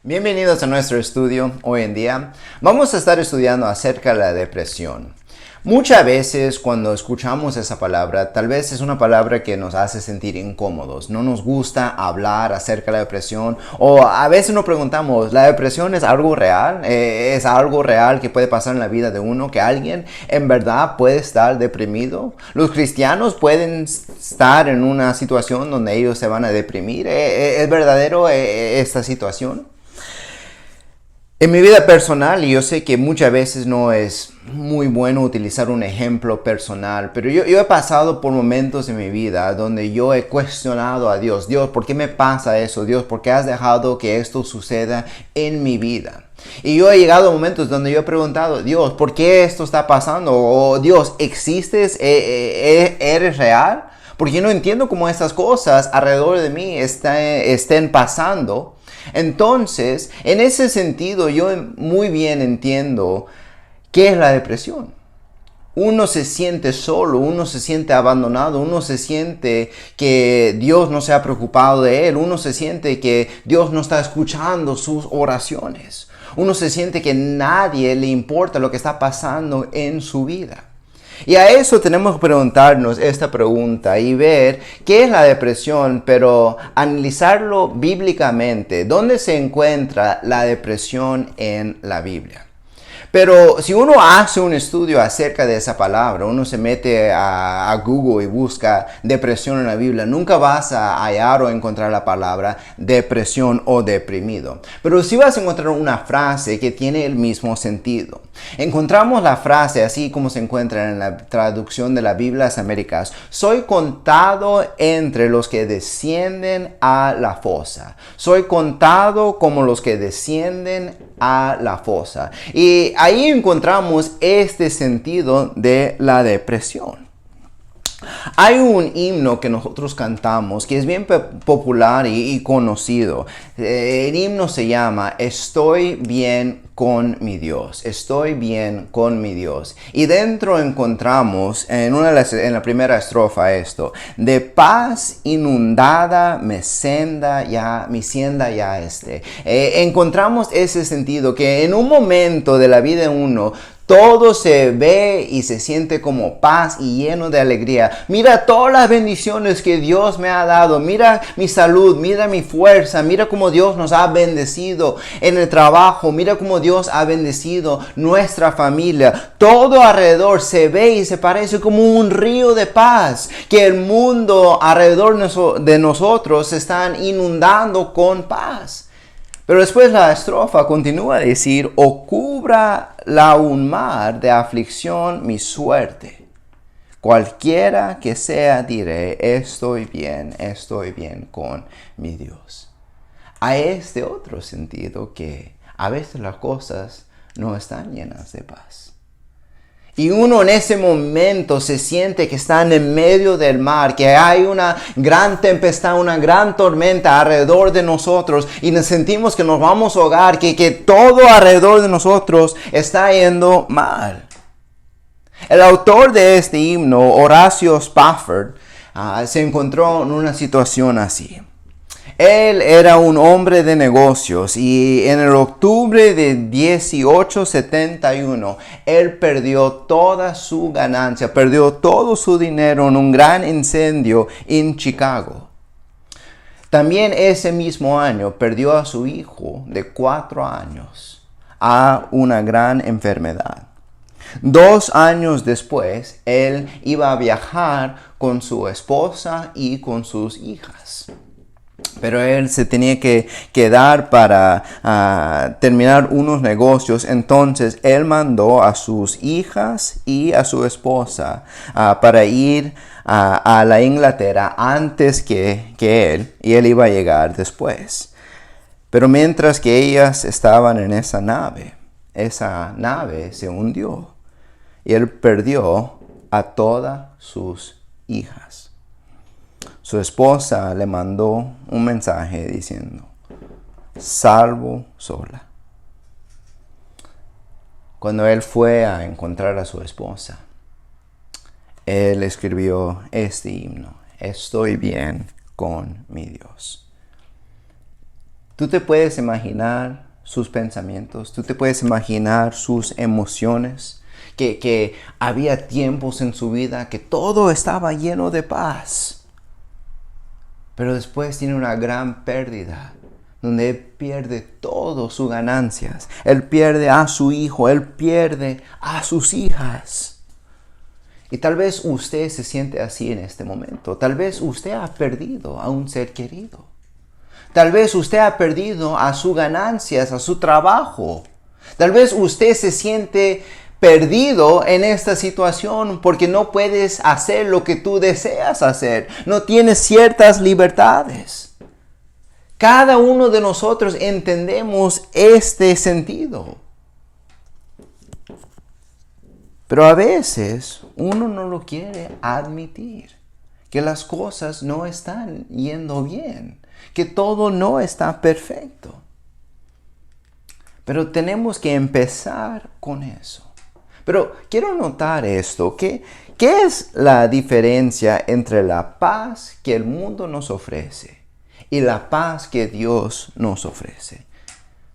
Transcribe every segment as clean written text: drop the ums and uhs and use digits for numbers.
Bienvenidos a nuestro estudio. Hoy en día vamos a estar estudiando acerca de la depresión. Muchas veces cuando escuchamos esa palabra, tal vez es una palabra que nos hace sentir incómodos. No nos gusta hablar acerca de la depresión, o a veces nos preguntamos, ¿la depresión es algo real? ¿Es algo real que puede pasar en la vida de uno? ¿Que alguien en verdad puede estar deprimido? ¿Los cristianos pueden estar en una situación donde ellos se van a deprimir? ¿Es verdadero esta situación? En mi vida personal, y yo sé que muchas veces no es muy bueno utilizar un ejemplo personal, pero yo he pasado por momentos en mi vida donde yo he cuestionado a Dios. Dios, ¿por qué me pasa eso? Dios, ¿por qué has dejado que esto suceda en mi vida? Y yo he llegado a momentos donde yo he preguntado, Dios, ¿por qué esto está pasando? O Dios, ¿existes? ¿Eres real? Porque yo no entiendo cómo estas cosas alrededor de mí estén pasando. Entonces, en ese sentido, yo muy bien entiendo qué es la depresión. Uno se siente solo, uno se siente abandonado, uno se siente que Dios no se ha preocupado de él, uno se siente que Dios no está escuchando sus oraciones, uno se siente que nadie le importa lo que está pasando en su vida. Y a eso tenemos que preguntarnos esta pregunta y ver qué es la depresión, pero analizarlo bíblicamente. ¿Dónde se encuentra la depresión en la Biblia? Pero si uno hace un estudio acerca de esa palabra, uno se mete a Google y busca depresión en la Biblia, nunca vas a hallar o encontrar la palabra depresión o deprimido. Pero sí vas a encontrar una frase que tiene el mismo sentido. Encontramos la frase así como se encuentra en la traducción de la Biblia de las Américas: soy contado entre los que descienden a la fosa. Soy contado como los que descienden a la fosa. Y ahí encontramos este sentido de la depresión. Hay un himno que nosotros cantamos que es bien popular y conocido. El himno se llama Estoy bien con mi Dios. Estoy bien con mi Dios. Y dentro encontramos en la primera estrofa esto: de paz inundada mi senda ya esté. Encontramos ese sentido que en un momento de la vida de uno todo se ve y se siente como paz y lleno de alegría. Mira todas las bendiciones que Dios me ha dado. Mira mi salud, mira mi fuerza. Mira cómo Dios nos ha bendecido en el trabajo. Mira cómo Dios ha bendecido nuestra familia. Todo alrededor se ve y se parece como un río de paz, que el mundo alrededor de nosotros se están inundando con paz. Pero después la estrofa continúa a decir: o cubra la un mar de aflicción mi suerte. Cualquiera que sea diré, estoy bien con mi Dios. A este otro sentido que a veces las cosas no están llenas de paz. Y uno en ese momento se siente que está en medio del mar, que hay una gran tempestad, una gran tormenta alrededor de nosotros y nos sentimos que nos vamos a ahogar, que todo alrededor de nosotros está yendo mal. El autor de este himno, Horacio Spafford, se encontró en una situación así. Él era un hombre de negocios y en el octubre de 1871 él perdió toda su ganancia, perdió todo su dinero en un gran incendio en Chicago. También ese mismo año perdió a su hijo de 4 años a una gran enfermedad. 2 años después, él iba a viajar con su esposa y con sus hijas. Pero él se tenía que quedar para terminar unos negocios. Entonces él mandó a sus hijas y a su esposa para ir a la Inglaterra antes que él. Y él iba a llegar después. Pero mientras que ellas estaban en esa nave se hundió. Y él perdió a todas sus hijas. Su esposa le mandó un mensaje diciendo: salvo sola. Cuando él fue a encontrar a su esposa, él escribió este himno: Estoy bien con mi Dios. Tú te puedes imaginar sus pensamientos, tú te puedes imaginar sus emociones, que había tiempos en su vida que todo estaba lleno de paz. Pero después tiene una gran pérdida, donde él pierde todas sus ganancias. Él pierde a su hijo, él pierde a sus hijas. Y tal vez usted se siente así en este momento. Tal vez usted ha perdido a un ser querido. Tal vez usted ha perdido a sus ganancias, a su trabajo. Tal vez usted se siente perdido en esta situación porque no puedes hacer lo que tú deseas hacer. No tienes ciertas libertades. Cada uno de nosotros entendemos este sentido. Pero a veces uno no lo quiere admitir, que las cosas no están yendo bien, que todo no está perfecto. Pero tenemos que empezar con eso. Pero quiero notar esto, ¿qué es la diferencia entre la paz que el mundo nos ofrece y la paz que Dios nos ofrece?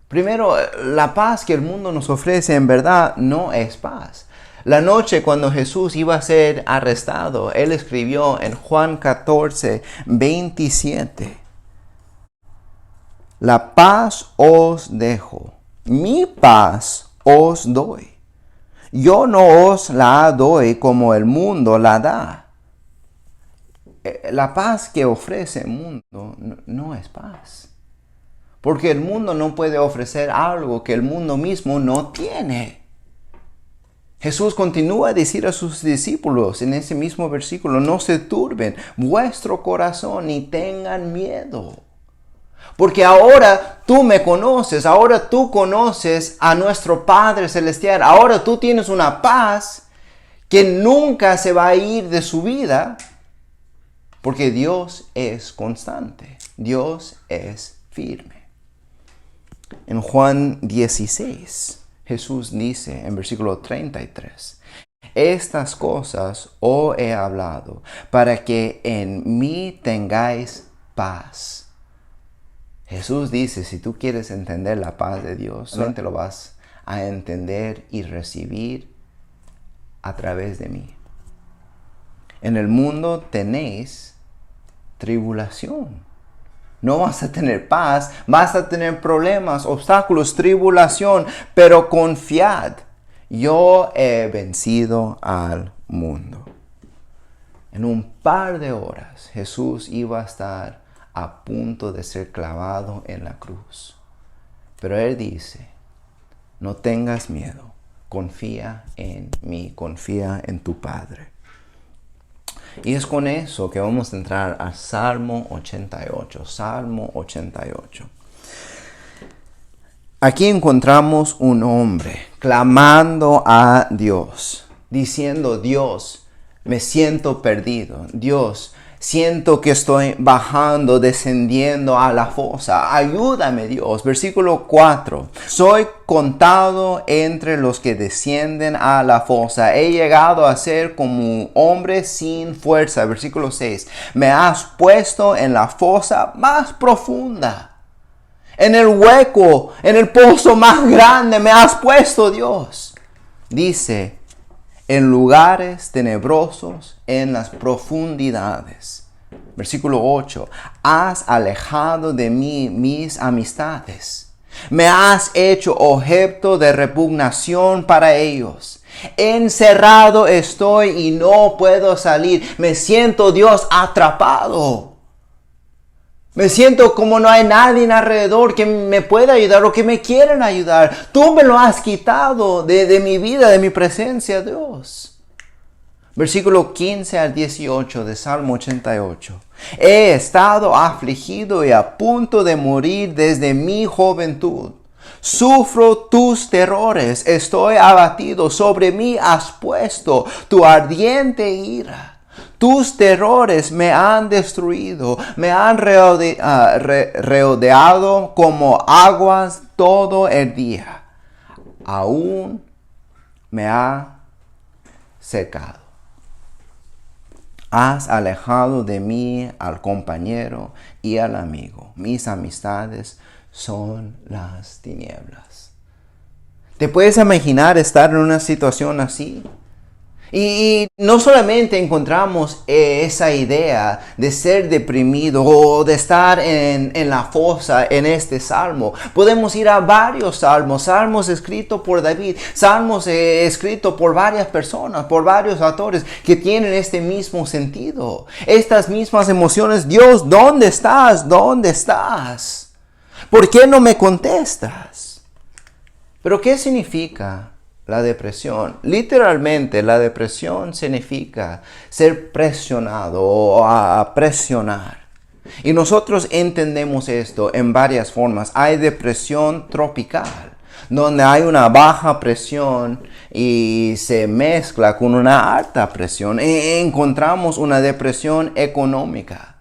Primero, la paz que el mundo nos ofrece en verdad no es paz. La noche cuando Jesús iba a ser arrestado, Él escribió en Juan 14, 27. La paz os dejo, mi paz os doy. Yo no os la doy como el mundo la da. La paz que ofrece el mundo no es paz. Porque el mundo no puede ofrecer algo que el mundo mismo no tiene. Jesús continúa a decir a sus discípulos en ese mismo versículo, no se turben vuestro corazón ni tengan miedo. Porque ahora tú me conoces, ahora tú conoces a nuestro Padre Celestial, ahora tú tienes una paz que nunca se va a ir de su vida, porque Dios es constante, Dios es firme. En Juan 16, Jesús dice en versículo 33, estas cosas os he hablado para que en mí tengáis paz. Jesús dice, si tú quieres entender la paz de Dios, solamente lo vas a entender y recibir a través de mí. En el mundo tenéis tribulación. No vas a tener paz, vas a tener problemas, obstáculos, tribulación, pero confiad, yo he vencido al mundo. En un par de horas Jesús iba a estar a punto de ser clavado en la cruz. Pero Él dice, no tengas miedo, confía en mí, confía en tu Padre. Y es con eso que vamos a entrar a Salmo 88. Salmo 88. Aquí encontramos un hombre clamando a Dios, diciendo, Dios, me siento perdido. Dios, siento que estoy bajando, descendiendo a la fosa. Ayúdame, Dios. Versículo 4. Soy contado entre los que descienden a la fosa. He llegado a ser como un hombre sin fuerza. Versículo 6. Me has puesto en la fosa más profunda. En el hueco, en el pozo más grande me has puesto, Dios. Dice, en lugares tenebrosos, en las profundidades. Versículo 8. Has alejado de mí mis amistades. Me has hecho objeto de repugnación para ellos. Encerrado estoy y no puedo salir. Me siento, Dios, atrapado. Me siento como no hay nadie alrededor que me pueda ayudar o que me quieran ayudar. Tú me lo has quitado de mi vida, de mi presencia, Dios. Versículo 15 al 18 de Salmo 88. He estado afligido y a punto de morir desde mi juventud. Sufro tus terrores, estoy abatido. Sobre mí has puesto tu ardiente ira. Tus terrores me han destruido, me han rodeado como aguas todo el día. Aún me ha secado. Has alejado de mí al compañero y al amigo. Mis amistades son las tinieblas. ¿Te puedes imaginar estar en una situación así? Y no solamente encontramos esa idea de ser deprimido o de estar en la fosa en este salmo. Podemos ir a varios salmos escritos por David, salmos escritos por varias personas, por varios autores que tienen este mismo sentido. Estas mismas emociones. Dios, ¿dónde estás? ¿Dónde estás? ¿Por qué no me contestas? Pero ¿qué significa la depresión? Literalmente, la depresión significa ser presionado o a presionar. Y nosotros entendemos esto en varias formas. Hay depresión tropical, donde hay una baja presión y se mezcla con una alta presión. Encontramos una depresión económica,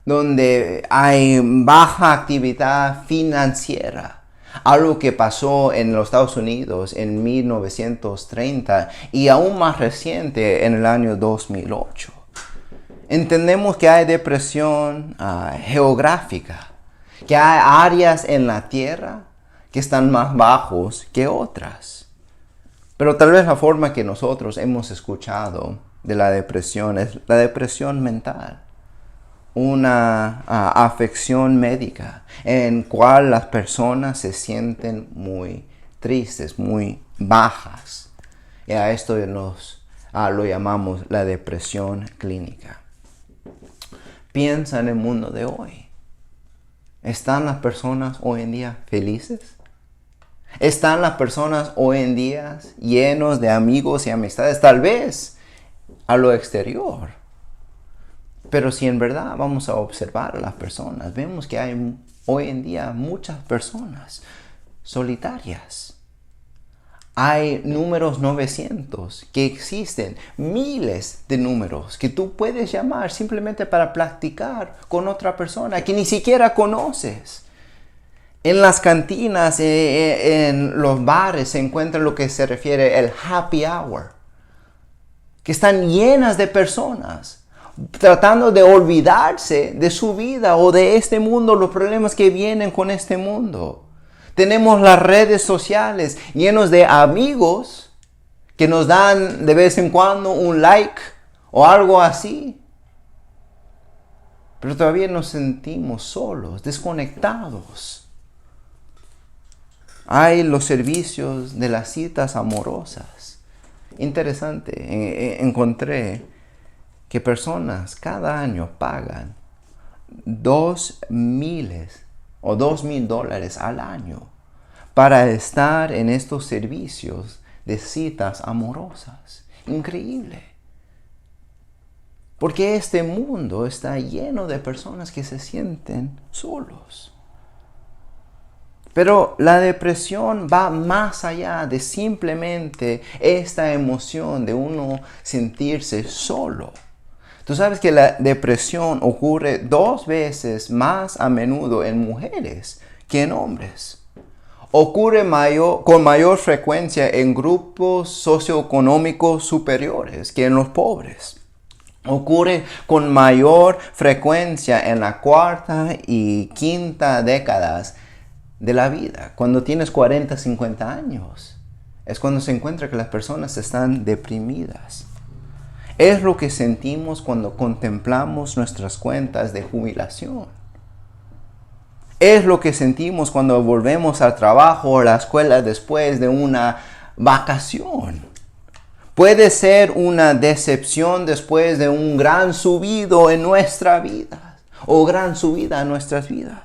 donde hay baja actividad financiera. Algo que pasó en los Estados Unidos en 1930 y aún más reciente en el año 2008. Entendemos que hay depresión geográfica, que hay áreas en la tierra que están más bajos que otras. Pero tal vez la forma que nosotros hemos escuchado de la depresión es la depresión mental. Una afección médica en cual las personas se sienten muy tristes, muy bajas. Y a esto lo llamamos la depresión clínica. Piensa en el mundo de hoy. ¿Están las personas hoy en día felices? ¿Están las personas hoy en día llenos de amigos y amistades? Tal vez a lo exterior. Pero si en verdad vamos a observar a las personas, vemos que hay hoy en día muchas personas solitarias. Hay números 900 que existen, miles de números que tú puedes llamar simplemente para platicar con otra persona que ni siquiera conoces. En las cantinas, en los bares se encuentra lo que se refiere el happy hour, que están llenas de personas tratando de olvidarse de su vida o de este mundo, los problemas que vienen con este mundo. Tenemos las redes sociales llenos de amigos que nos dan de vez en cuando un like o algo así. Pero todavía nos sentimos solos, desconectados. Hay los servicios de las citas amorosas. Interesante, encontré que personas cada año pagan $2,000 al año para estar en estos servicios de citas amorosas. Increíble. Porque este mundo está lleno de personas que se sienten solos. Pero la depresión va más allá de simplemente esta emoción de uno sentirse solo. Tú sabes que la depresión ocurre 2 veces más a menudo en mujeres que en hombres. Ocurre con mayor frecuencia en grupos socioeconómicos superiores que en los pobres. Ocurre con mayor frecuencia en la 4ª y 5ª décadas de la vida. Cuando tienes 40, 50 años, es cuando se encuentra que las personas están deprimidas. Es lo que sentimos cuando contemplamos nuestras cuentas de jubilación. Es lo que sentimos cuando volvemos al trabajo o a la escuela después de una vacación. Puede ser una decepción después de un gran subido en nuestra vida o gran subida en nuestras vidas.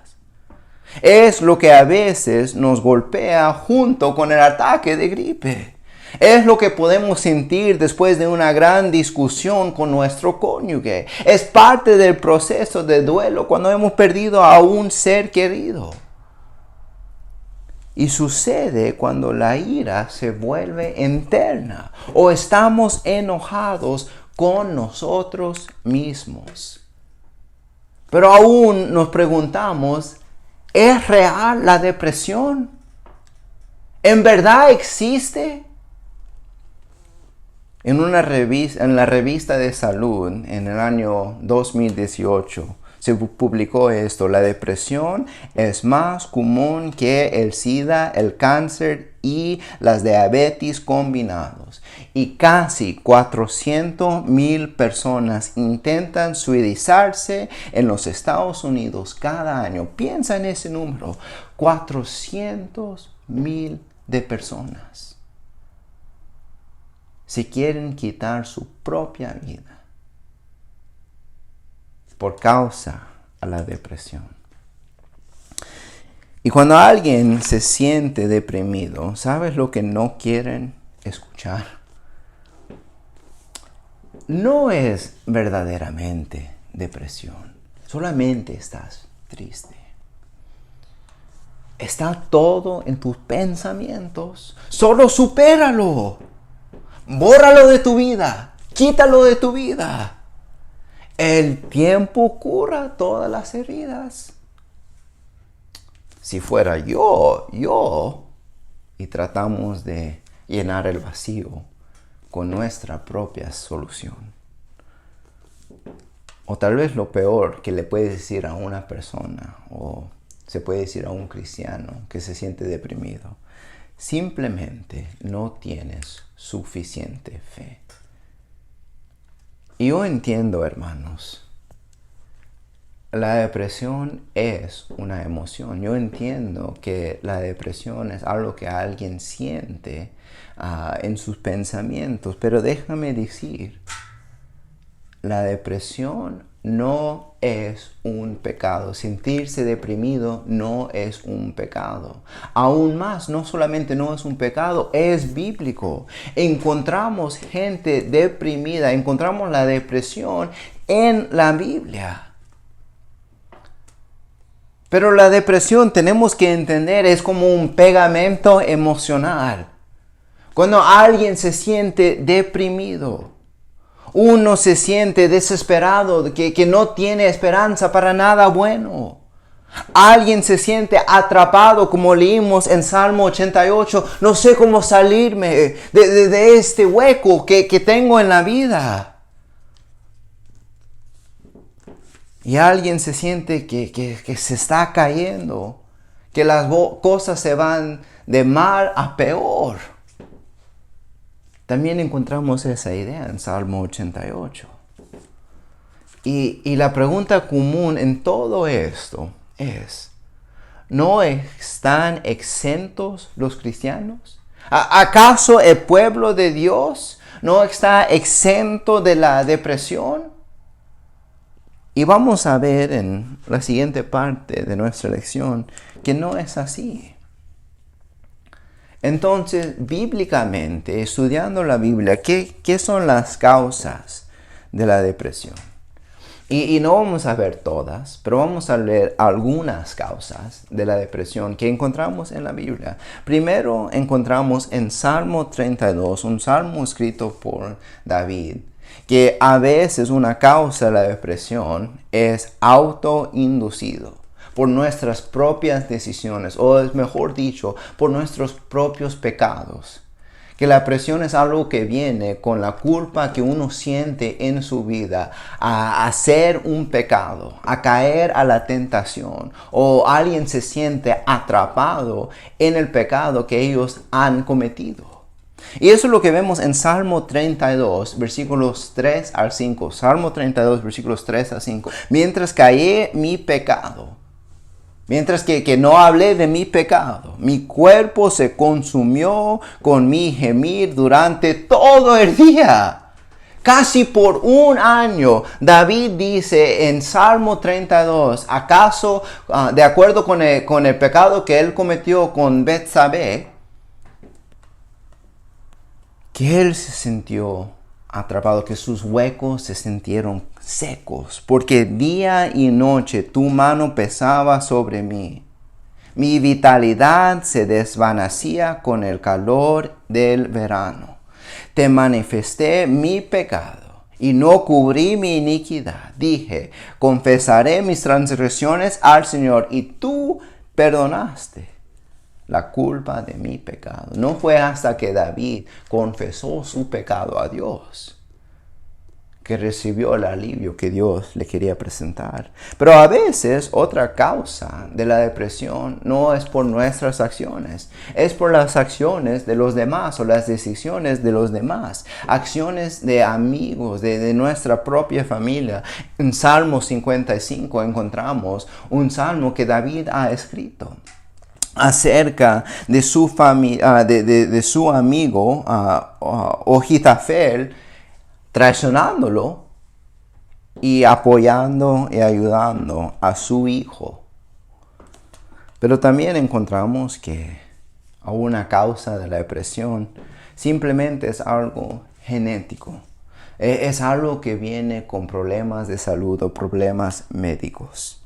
Es lo que a veces nos golpea junto con el ataque de gripe. Es lo que podemos sentir después de una gran discusión con nuestro cónyuge. Es parte del proceso de duelo cuando hemos perdido a un ser querido. Y sucede cuando la ira se vuelve interna o estamos enojados con nosotros mismos. Pero aún nos preguntamos, ¿es real la depresión? ¿En verdad existe? En la revista de salud, en el año 2018, se publicó esto: la depresión es más común que el SIDA, el cáncer y las diabetes combinados. Y casi 400,000 personas intentan suicidarse en los Estados Unidos cada año. Piensa en ese número: 400,000 de personas se quieren quitar su propia vida por causa de la depresión. Y cuando alguien se siente deprimido, ¿sabes lo que no quieren escuchar? No es verdaderamente depresión, solamente estás triste. Está todo en tus pensamientos. Solo supéralo. Bórralo de tu vida. Quítalo de tu vida. El tiempo cura todas las heridas. Si fuera yo, y tratamos de llenar el vacío con nuestra propia solución. O tal vez lo peor que le puedes decir a una persona, o se puede decir a un cristiano que se siente deprimido: simplemente no tienes suficiente fe. Y yo entiendo, hermanos, la depresión es una emoción. Yo entiendo que la depresión es algo que alguien siente en sus pensamientos, pero déjame decir, la depresión no es un pecado. Sentirse deprimido no es un pecado. Aún más, no solamente no es un pecado, es bíblico. Encontramos gente deprimida, encontramos la depresión en la Biblia. Pero la depresión, tenemos que entender, es como un pegamento emocional. Cuando alguien se siente deprimido, uno se siente desesperado, que no tiene esperanza para nada bueno. Alguien se siente atrapado, como leímos en Salmo 88. No sé cómo salirme de este hueco que tengo en la vida. Y alguien se siente que se está cayendo, que las cosas se van de mal a peor. También encontramos esa idea en Salmo 88. Y la pregunta común en todo esto es: ¿no están exentos los cristianos? ¿Acaso el pueblo de Dios no está exento de la depresión? Y vamos a ver en la siguiente parte de nuestra lección que no es así. Entonces, bíblicamente, estudiando la Biblia, ¿qué son las causas de la depresión? Y no vamos a ver todas, pero vamos a leer algunas causas de la depresión que encontramos en la Biblia. Primero encontramos en Salmo 32, un salmo escrito por David, que a veces una causa de la depresión es autoinducido por nuestras propias decisiones, o es mejor dicho, por nuestros propios pecados. Que la depresión es algo que viene con la culpa que uno siente en su vida a hacer un pecado, a caer a la tentación, o alguien se siente atrapado en el pecado que ellos han cometido. Y eso es lo que vemos en Salmo 32, versículos 3 al 5. Salmo 32, versículos 3 al 5. Mientras callé mi pecado, mientras que no hablé de mi pecado, mi cuerpo se consumió con mi gemir durante todo el día. Casi por un año, David dice en Salmo 32, ¿acaso de acuerdo con el pecado que él cometió con Betsabé, que él se sintió atrapado, que sus huecos se sintieron secos, porque día y noche tu mano pesaba sobre mí. Mi vitalidad se desvanecía con el calor del verano. Te manifesté mi pecado y no cubrí mi iniquidad. Dije, confesaré mis transgresiones al Señor y tú perdonaste la culpa de mi pecado. No fue hasta que David confesó su pecado a Dios que recibió el alivio que Dios le quería presentar. Pero a veces otra causa de la depresión no es por nuestras acciones, es por las acciones de los demás o las decisiones de los demás, acciones de amigos, de nuestra propia familia. En Salmo 55 encontramos un salmo que David ha escrito acerca de su familia, de su amigo Ahitofel, traicionándolo y apoyando y ayudando a su hijo. Pero también encontramos que una causa de la depresión simplemente es algo genético. Es algo que viene con problemas de salud o problemas médicos.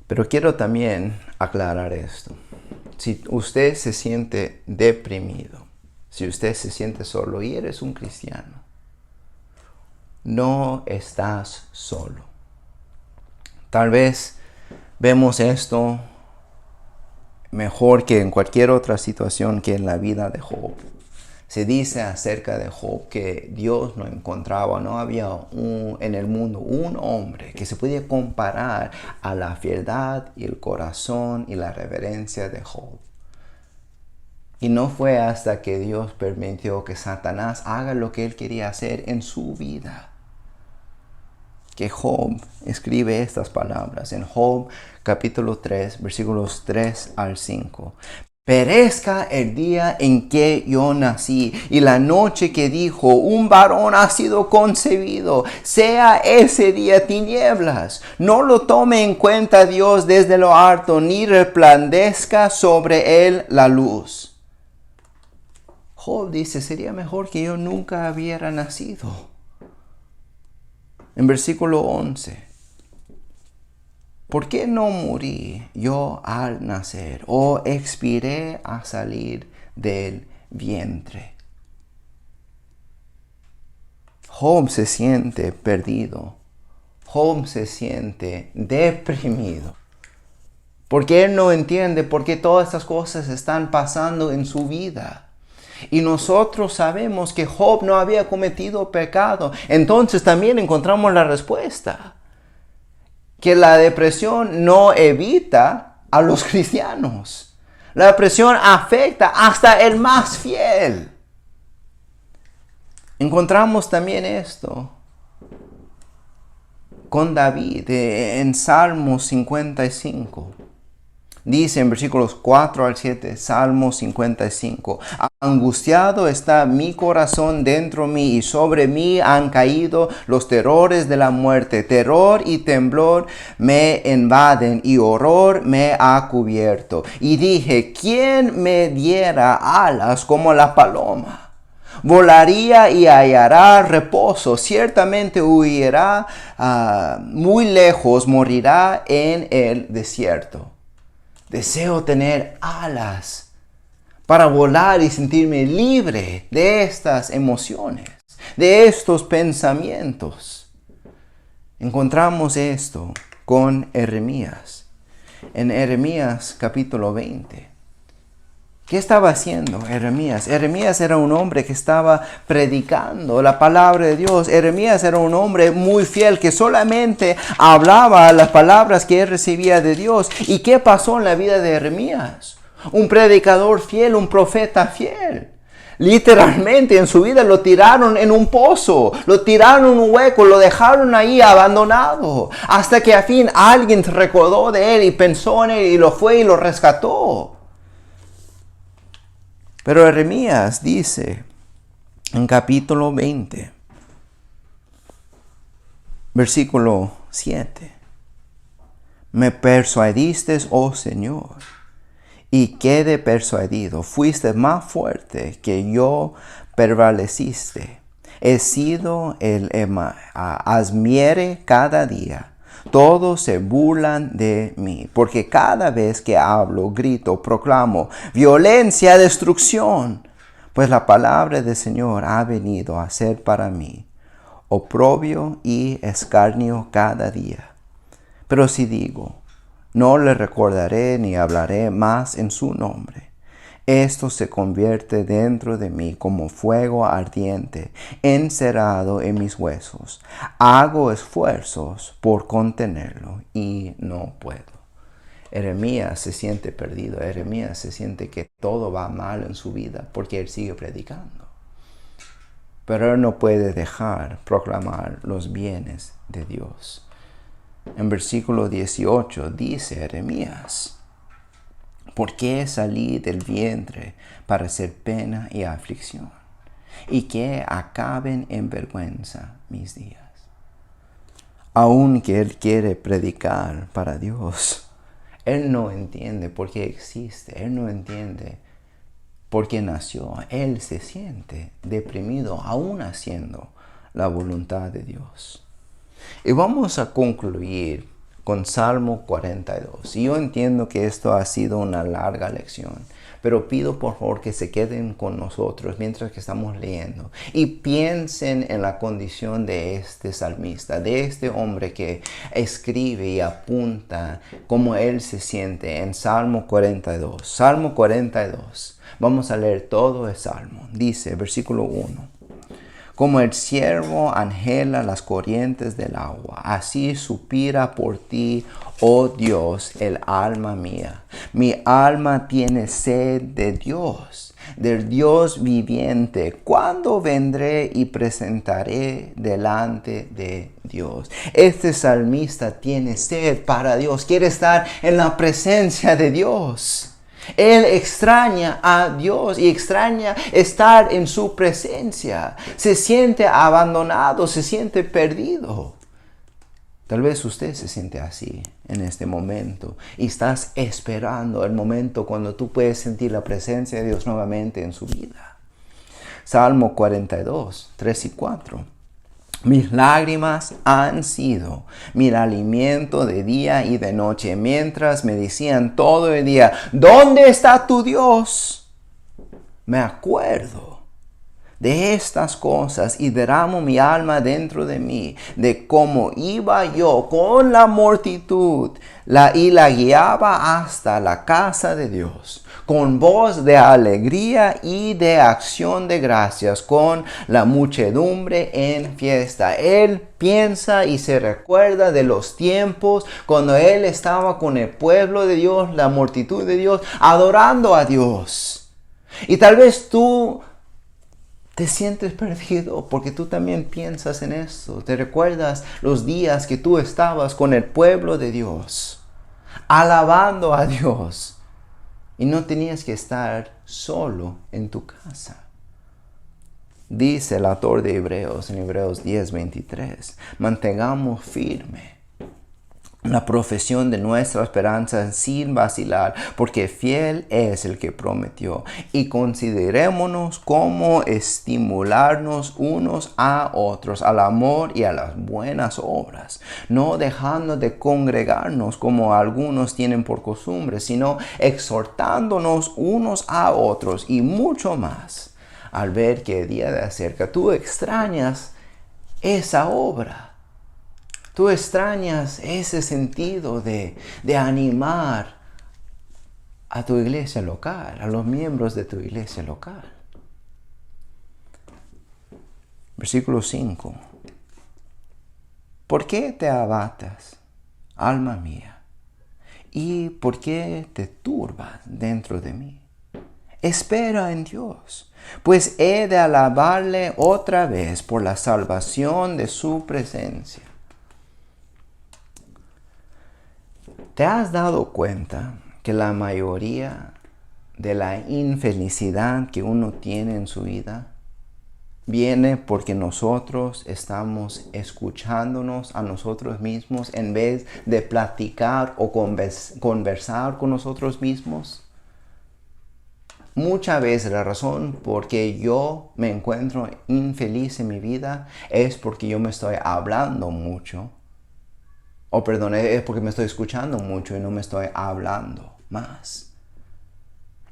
Pero quiero también aclarar esto. Si usted se siente deprimido, si usted se siente solo y eres un cristiano, no estás solo. Tal vez vemos esto mejor que en cualquier otra situación que en la vida de Job. Se dice acerca de Job que Dios no encontraba, no había en el mundo un hombre que se pudiera comparar a la fieldad y el corazón y la reverencia de Job. Y no fue hasta que Dios permitió que Satanás haga lo que él quería hacer en su vida que Job escribe estas palabras en Job capítulo 3, versículos 3 al 5. Perezca el día en que yo nací y la noche que dijo un varón ha sido concebido, sea ese día tinieblas. No lo tome en cuenta Dios desde lo alto, ni resplandezca sobre él la luz. Job dice, sería mejor que yo nunca hubiera nacido. En versículo 11. ¿Por qué no morí yo al nacer o expiré a salir del vientre? Job se siente perdido. Job se siente deprimido. Porque él no entiende por qué todas estas cosas están pasando en su vida. Y nosotros sabemos que Job no había cometido pecado. Entonces también encontramos la respuesta. Que la depresión no evita a los cristianos. La depresión afecta hasta el más fiel. Encontramos también esto con David en Salmo 55. Dice en versículos 4 al 7, Salmo 55. Angustiado está mi corazón dentro mí y sobre mí han caído los terrores de la muerte. Terror y temblor me invaden y horror me ha cubierto. Y dije, ¿quién me diera alas como la paloma? Volaría y hallará reposo, ciertamente huirá muy lejos, morirá en el desierto. Deseo tener alas para volar y sentirme libre de estas emociones, de estos pensamientos. Encontramos esto con Jeremías. En Jeremías capítulo 20. ¿Qué estaba haciendo Jeremías? Jeremías era un hombre que estaba predicando la palabra de Dios. Jeremías era un hombre muy fiel que solamente hablaba las palabras que él recibía de Dios. ¿Y qué pasó en la vida de Jeremías? Un predicador fiel, un profeta fiel. Literalmente en su vida lo tiraron en un pozo, lo tiraron en un hueco, lo dejaron ahí abandonado. Hasta que al fin alguien se recordó de él y pensó en él y lo fue y lo rescató. Pero Jeremías dice en capítulo 20, versículo 7. Me persuadiste, oh Señor, y quedé persuadido. Fuiste más fuerte que yo, prevaleciste. He sido el hazmiere cada día. Todos se burlan de mí, porque cada vez que hablo, grito, proclamo violencia, destrucción. Pues la palabra del Señor ha venido a ser para mí oprobio y escarnio cada día. Pero si digo, no le recordaré ni hablaré más en su nombre, Esto se convierte dentro de mí como fuego ardiente, encerrado en mis huesos. Hago esfuerzos por contenerlo y no puedo. Jeremías se siente perdido. Jeremías se siente que todo va mal en su vida porque él sigue predicando. Pero él no puede dejar proclamar los bienes de Dios. En versículo 18 dice Jeremías: ¿por qué salí del vientre para hacer pena y aflicción? Y que acaben en vergüenza mis días. Aunque él quiere predicar para Dios, él no entiende por qué existe. Él no entiende por qué nació. Él se siente deprimido aún haciendo la voluntad de Dios. Y vamos a concluir con Salmo 42. Y yo entiendo que esto ha sido una larga lección, pero pido por favor que se queden con nosotros mientras que estamos leyendo y piensen en la condición de este salmista, de este hombre que escribe y apunta cómo él se siente en Salmo 42. Salmo 42. Vamos a leer todo el Salmo. Dice, versículo 1. Como el ciervo anhela las corrientes del agua, así suspira por ti, oh Dios, el alma mía. Mi alma tiene sed de Dios, del Dios viviente. ¿Cuándo vendré y presentaré delante de Dios? Este salmista tiene sed para Dios, quiere estar en la presencia de Dios. Él extraña a Dios y extraña estar en su presencia. Se siente abandonado, se siente perdido. Tal vez usted se siente así en este momento y estás esperando el momento cuando tú puedes sentir la presencia de Dios nuevamente en su vida. Salmo 42, 3 y 4. Mis lágrimas han sido mi alimento de día y de noche, mientras me decían todo el día, ¿dónde está tu Dios? Me acuerdo de estas cosas y derramo mi alma dentro de mí, de cómo iba yo con la multitud y la guiaba hasta la casa de Dios, con voz de alegría y de acción de gracias, con la muchedumbre en fiesta. Él piensa y se recuerda de los tiempos cuando él estaba con el pueblo de Dios, la multitud de Dios, adorando a Dios. Y tal vez tú te sientes perdido porque tú también piensas en esto. Te recuerdas los días que tú estabas con el pueblo de Dios, alabando a Dios. Y no tenías que estar solo en tu casa. Dice el autor de Hebreos en Hebreos 10:23, mantengamos firme la profesión de nuestra esperanza sin vacilar, porque fiel es el que prometió. Y considerémonos cómo estimularnos unos a otros al amor y a las buenas obras, no dejando de congregarnos como algunos tienen por costumbre, sino exhortándonos unos a otros, y mucho más al ver que el día de acerca. Tú extrañas esa obra. Tú extrañas ese sentido de animar a tu iglesia local, a los miembros de tu iglesia local. Versículo 5. ¿Por qué te abatas, alma mía? ¿Y por qué te turbas dentro de mí? Espera en Dios, pues he de alabarle otra vez por la salvación de su presencia. ¿Te has dado cuenta que la mayoría de la infelicidad que uno tiene en su vida viene porque nosotros estamos escuchándonos a nosotros mismos en vez de platicar o conversar con nosotros mismos? Muchas veces la razón por que yo me encuentro infeliz en mi vida es porque yo me estoy hablando mucho. Es porque me estoy escuchando mucho y no me estoy hablando más.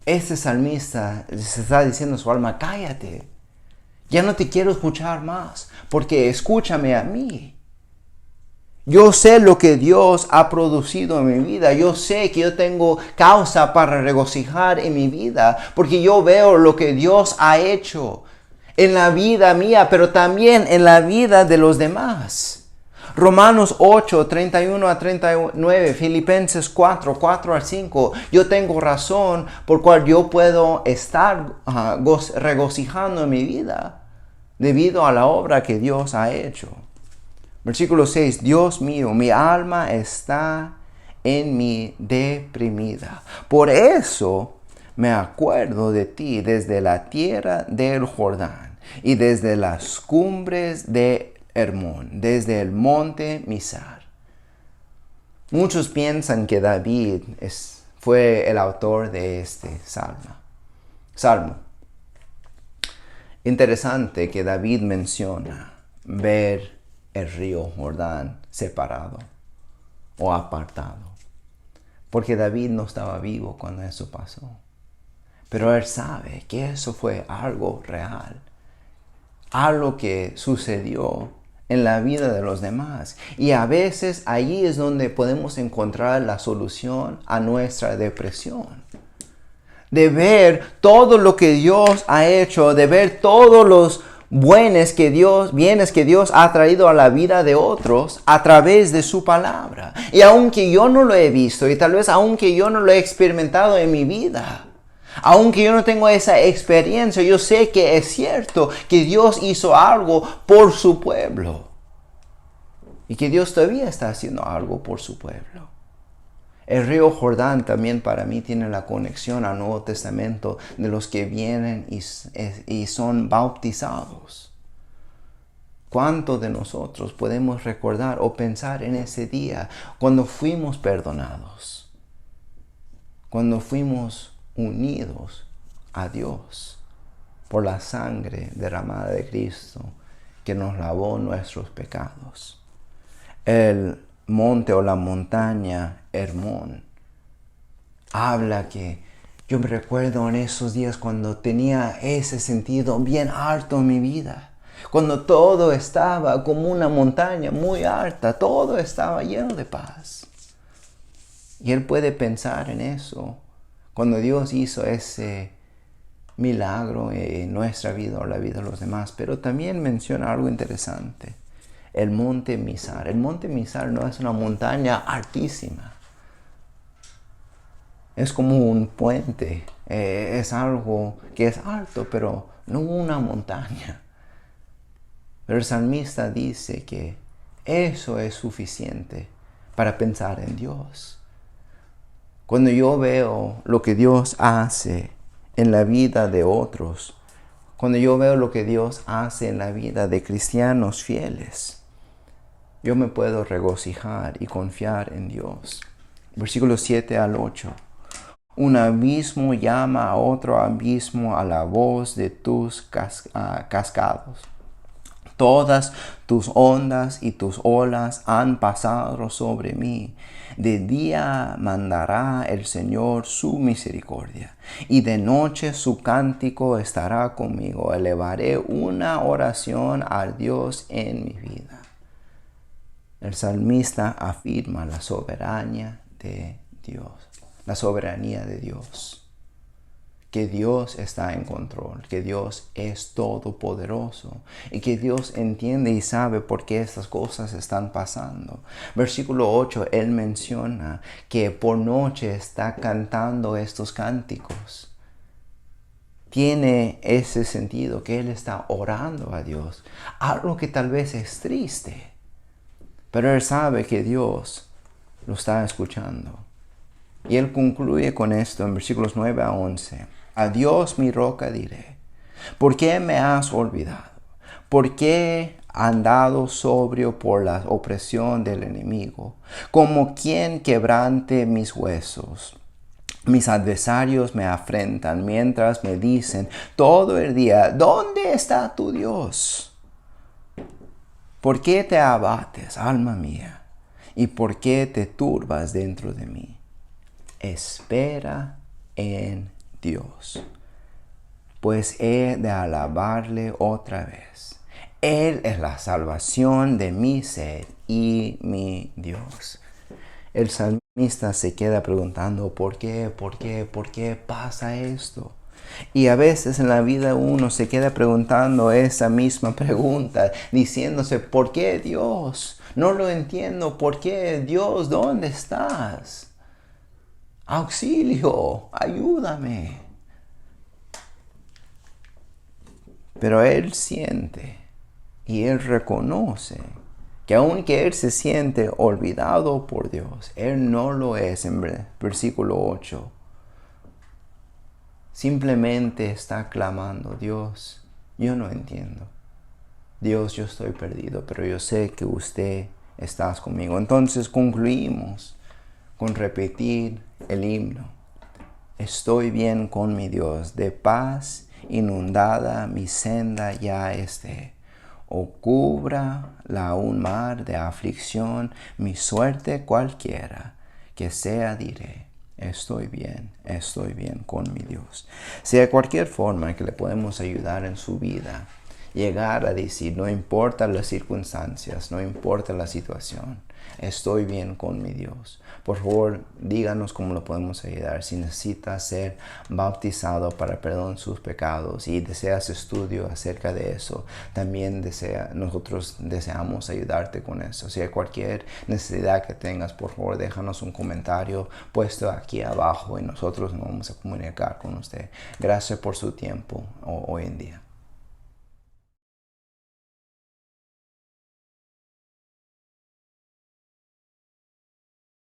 Este salmista se está diciendo a su alma, cállate. Ya no te quiero escuchar más, porque escúchame a mí. Yo sé lo que Dios ha producido en mi vida. Yo sé que yo tengo causa para regocijar en mi vida, porque yo veo lo que Dios ha hecho en la vida mía, pero también en la vida de los demás. Romanos 8, 31 a 39, Filipenses 4, 4 a 5. Yo tengo razón por cual yo puedo estar regocijando en mi vida debido a la obra que Dios ha hecho. Versículo 6, Dios mío, mi alma está en mí deprimida. Por eso me acuerdo de ti desde la tierra del Jordán y desde las cumbres de Hermón, desde el monte Misar. Muchos piensan que David fue el autor de este salmo. Interesante que David menciona ver el río Jordán separado o apartado, porque David no estaba vivo cuando eso pasó, pero él sabe que eso fue algo real, algo que sucedió en la vida de los demás, y a veces allí es donde podemos encontrar la solución a nuestra depresión. De ver todo lo que Dios ha hecho, de ver todos los bienes que Dios ha traído a la vida de otros a través de su palabra. Y aunque yo no lo he visto, y tal vez aunque yo no lo he experimentado en mi vida, aunque yo no tengo esa experiencia, yo sé que es cierto que Dios hizo algo por su pueblo. Y que Dios todavía está haciendo algo por su pueblo. El río Jordán también para mí tiene la conexión al Nuevo Testamento de los que vienen y son bautizados. ¿Cuántos de nosotros podemos recordar o pensar en ese día cuando fuimos perdonados? Cuando fuimos unidos a Dios por la sangre derramada de Cristo que nos lavó nuestros pecados. El monte o la montaña Hermón habla que yo me recuerdo en esos días cuando tenía ese sentido bien alto en mi vida, cuando todo estaba como una montaña muy alta, todo estaba lleno de paz. Y él puede pensar en eso cuando Dios hizo ese milagro en nuestra vida o la vida de los demás. Pero también menciona algo interesante: el monte Misar. El monte Misar no es una montaña altísima. Es como un puente. Es algo que es alto, pero no una montaña. Pero el salmista dice que eso es suficiente para pensar en Dios. Cuando yo veo lo que Dios hace en la vida de otros, cuando yo veo lo que Dios hace en la vida de cristianos fieles, yo me puedo regocijar y confiar en Dios. Versículos 7 al 8. Un abismo llama a otro abismo a la voz de tus cascados. Todas tus ondas y tus olas han pasado sobre mí. De día mandará el Señor su misericordia, y de noche su cántico estará conmigo. Elevaré una oración al Dios en mi vida. El salmista afirma la soberanía de Dios. La soberanía de Dios. Que Dios está en control, que Dios es todopoderoso y que Dios entiende y sabe por qué estas cosas están pasando. Versículo 8, él menciona que por noche está cantando estos cánticos. Tiene ese sentido que él está orando a Dios, algo que tal vez es triste, pero él sabe que Dios lo está escuchando. Y él concluye con esto en versículos 9 a 11. A Dios mi roca diré, ¿por qué me has olvidado? ¿Por qué andado sobrio por la opresión del enemigo? Como quien quebrante mis huesos. Mis adversarios me afrentan mientras me dicen todo el día, ¿dónde está tu Dios? ¿Por qué te abates, alma mía? ¿Y por qué te turbas dentro de mí? Espera en Dios, pues he de alabarle otra vez. Él es la salvación de mi ser y mi Dios. El salmista se queda preguntando, ¿por qué? ¿Por qué? ¿Por qué pasa esto? Y a veces en la vida uno se queda preguntando esa misma pregunta, diciéndose, ¿por qué Dios? No lo entiendo, ¿por qué Dios? ¿Dónde estás? Auxilio, ayúdame. Pero Él siente y Él reconoce que aunque Él se siente olvidado por Dios, Él no lo es en versículo 8. Simplemente está clamando, Dios, yo no entiendo. Dios, yo estoy perdido, pero yo sé que usted está conmigo. Entonces concluimos con repetir el himno. Estoy bien con mi Dios, de paz inundada mi senda ya esté. O cubra la un mar de aflicción, mi suerte cualquiera, que sea diré, estoy bien con mi Dios. Sea cualquier forma que le podemos ayudar en su vida, llegar a decir, no importa las circunstancias, no importa la situación, estoy bien con mi Dios. Por favor, díganos cómo lo podemos ayudar. Si necesitas ser bautizado para perdón de sus pecados y deseas estudio acerca de eso, también nosotros deseamos ayudarte con eso. Si hay cualquier necesidad que tengas, por favor, déjanos un comentario puesto aquí abajo y nosotros nos vamos a comunicar con usted. Gracias por su tiempo hoy en día.